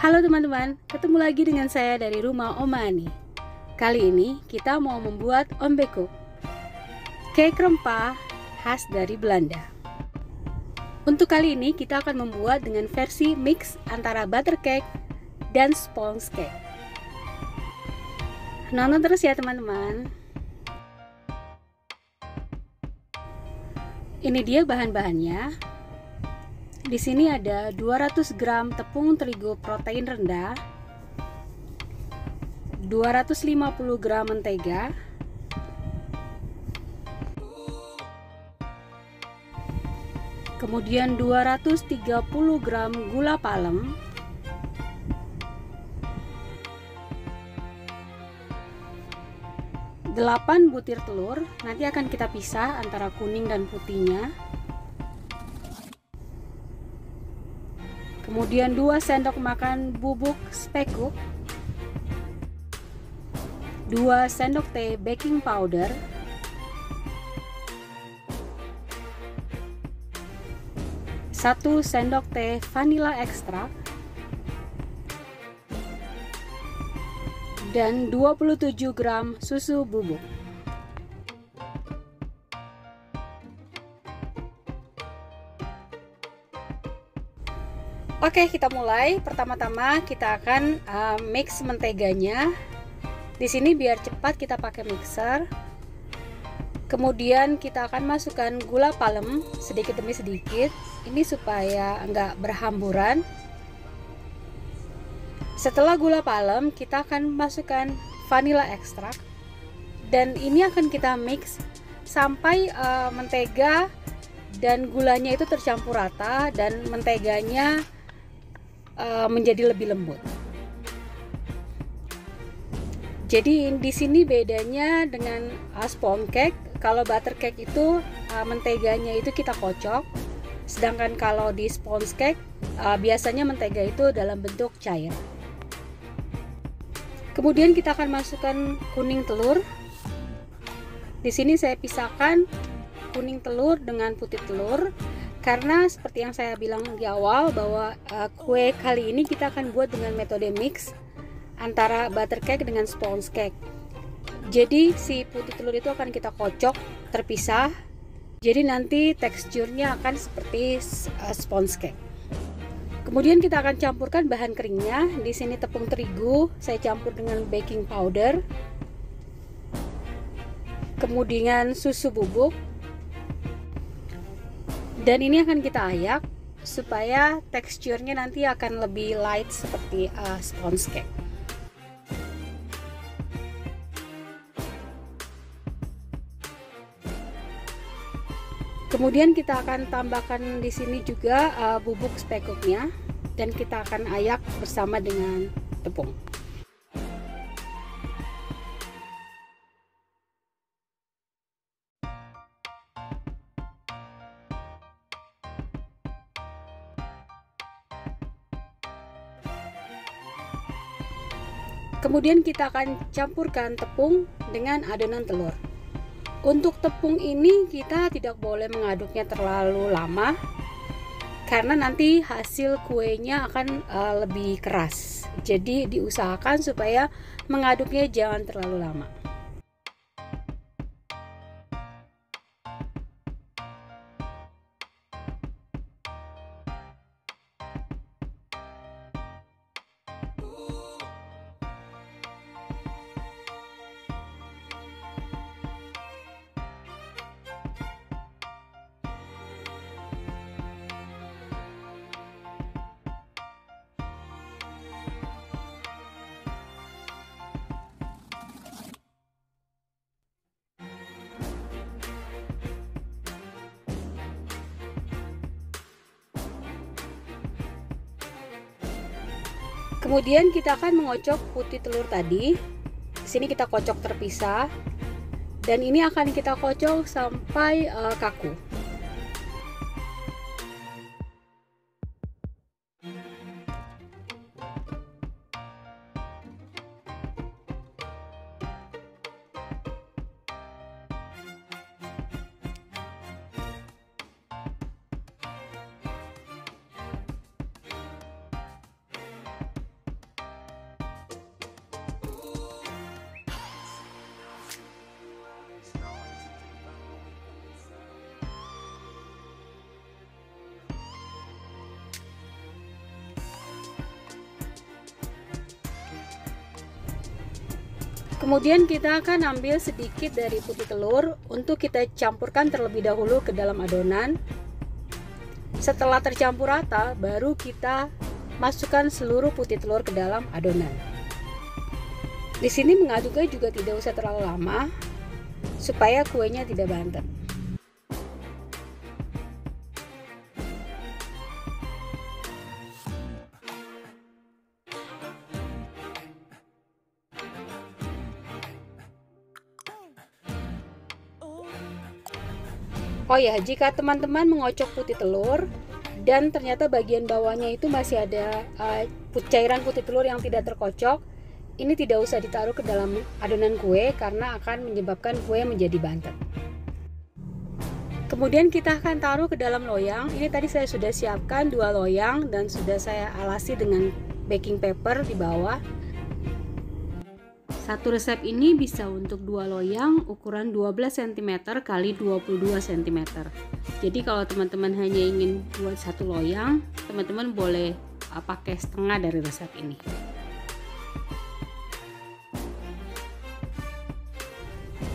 Halo teman-teman, ketemu lagi dengan saya dari rumah Oma Ani. Kali ini kita mau membuat ombekuk, cake rempah khas dari Belanda. Untuk kali ini kita akan membuat dengan versi mix antara butter cake dan sponge cake. Nonton terus ya teman-teman. Ini dia bahan-bahannya. Di sini ada 200 gram tepung terigu protein rendah, 250 gram mentega, kemudian 230 gram gula palem, 8 butir telur, nanti akan kita pisah antara kuning dan putihnya. Kemudian 2 sendok makan bubuk spekuk, 2 sendok teh baking powder, 1 sendok teh vanilla ekstrak, dan 27 gram susu bubuk. Oke, kita mulai. Pertama-tama kita akan mix menteganya. Di sini biar cepat kita pakai mixer. Kemudian kita akan masukkan gula palem sedikit demi sedikit. Ini supaya enggak berhamburan. Setelah gula palem, kita akan masukkan vanilla ekstrak. Dan ini akan kita mix sampai mentega dan gulanya itu tercampur rata dan menteganya menjadi lebih lembut. Jadi di sini bedanya dengan sponge cake. Kalau butter cake itu menteganya itu kita kocok, sedangkan kalau di sponge cake biasanya mentega itu dalam bentuk cair. Kemudian kita akan masukkan kuning telur. Di sini saya pisahkan kuning telur dengan putih telur. Karena seperti yang saya bilang di awal bahwa kue kali ini kita akan buat dengan metode mix antara butter cake dengan sponge cake. Jadi si putih telur itu akan kita kocok terpisah. Jadi nanti teksturnya akan seperti sponge cake. Kemudian kita akan campurkan bahan keringnya. Di sini tepung terigu saya campur dengan baking powder. Kemudian susu bubuk. Dan ini akan kita ayak supaya teksturnya nanti akan lebih light seperti sponge cake. Kemudian kita akan tambahkan di sini juga bubuk spekuknya dan kita akan ayak bersama dengan tepung. Kemudian kita akan campurkan tepung dengan adonan telur. Untuk tepung ini kita tidak boleh mengaduknya terlalu lama karena nanti hasil kuenya akan lebih keras. Jadi diusahakan supaya mengaduknya jangan terlalu lama. Kemudian kita akan mengocok putih telur tadi. Di sini kita kocok terpisah. Dan ini akan kita kocok sampai kaku. Kemudian kita akan ambil sedikit dari putih telur untuk kita campurkan terlebih dahulu ke dalam adonan. Setelah tercampur rata, baru kita masukkan seluruh putih telur ke dalam adonan. Di sini mengaduknya juga tidak usah terlalu lama supaya kuenya tidak bantet. Oh ya, jika teman-teman mengocok putih telur dan ternyata bagian bawahnya itu masih ada cairan putih telur yang tidak terkocok, ini tidak usah ditaruh ke dalam adonan kue karena akan menyebabkan kue menjadi bantet. Kemudian kita akan taruh ke dalam loyang. Ini tadi saya sudah siapkan 2 loyang dan sudah saya alasi dengan baking paper di bawah. Satu resep ini bisa untuk 2 loyang ukuran 12 cm kali 22 cm. Jadi kalau teman-teman hanya ingin buat 1 loyang, teman-teman boleh pakai setengah dari resep ini.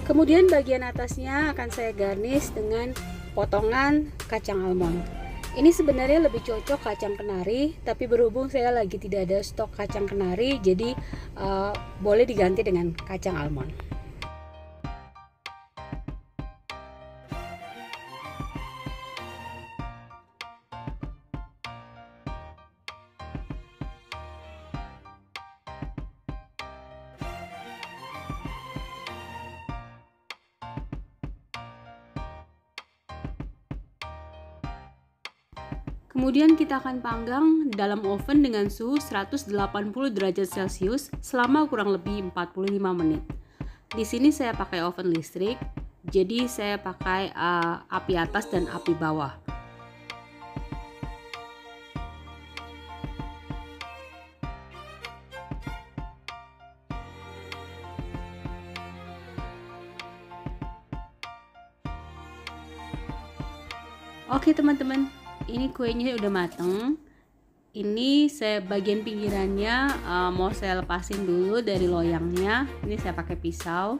Kemudian bagian atasnya akan saya garnish dengan potongan kacang almond. Ini sebenarnya lebih cocok kacang kenari, tapi berhubung saya lagi tidak ada stok kacang kenari, jadi boleh diganti dengan kacang almond. Kemudian kita akan panggang dalam oven dengan suhu 180 derajat Celcius selama kurang lebih 45 menit. Di sini saya pakai oven listrik, jadi saya pakai api atas dan api bawah. Oke teman-teman, ini kuenya udah mateng. Ini saya bagian pinggirannya mau saya lepasin dulu dari loyangnya. Ini saya pakai pisau.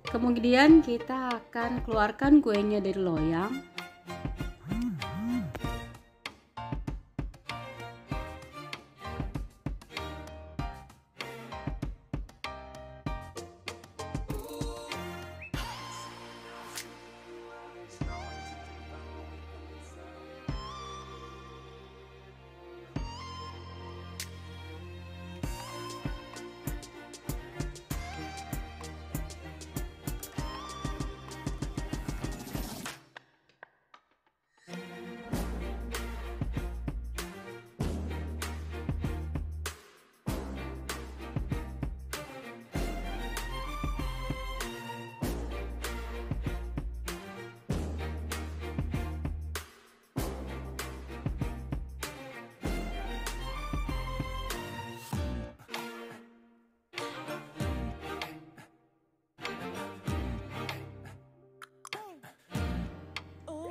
Kemudian kita akan keluarkan kuenya dari loyang.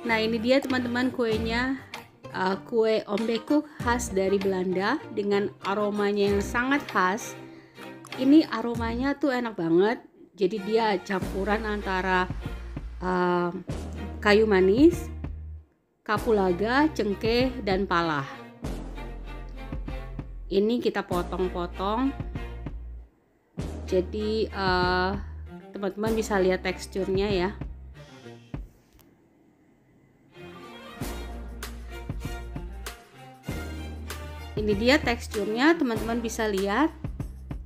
Nah ini dia teman-teman kuenya, kue ombekuk khas dari Belanda dengan aromanya yang sangat khas. Ini aromanya tuh enak banget, jadi dia campuran antara kayu manis, kapulaga, cengkeh, dan pala. Ini kita potong-potong, jadi teman-teman bisa lihat teksturnya ya. Ini dia teksturnya, teman-teman bisa lihat.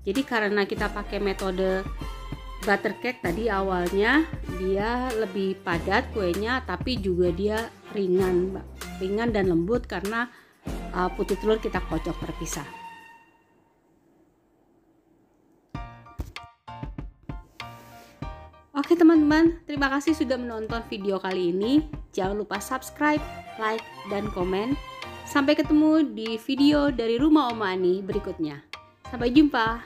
Jadi karena kita pakai metode butter cake tadi awalnya, dia lebih padat kuenya, tapi juga dia ringan dan lembut karena putih telur kita kocok terpisah. Oke teman-teman, terima kasih sudah menonton video kali ini. Jangan lupa subscribe, like, dan komen. Sampai ketemu di video dari rumah Oma Ani berikutnya. Sampai jumpa.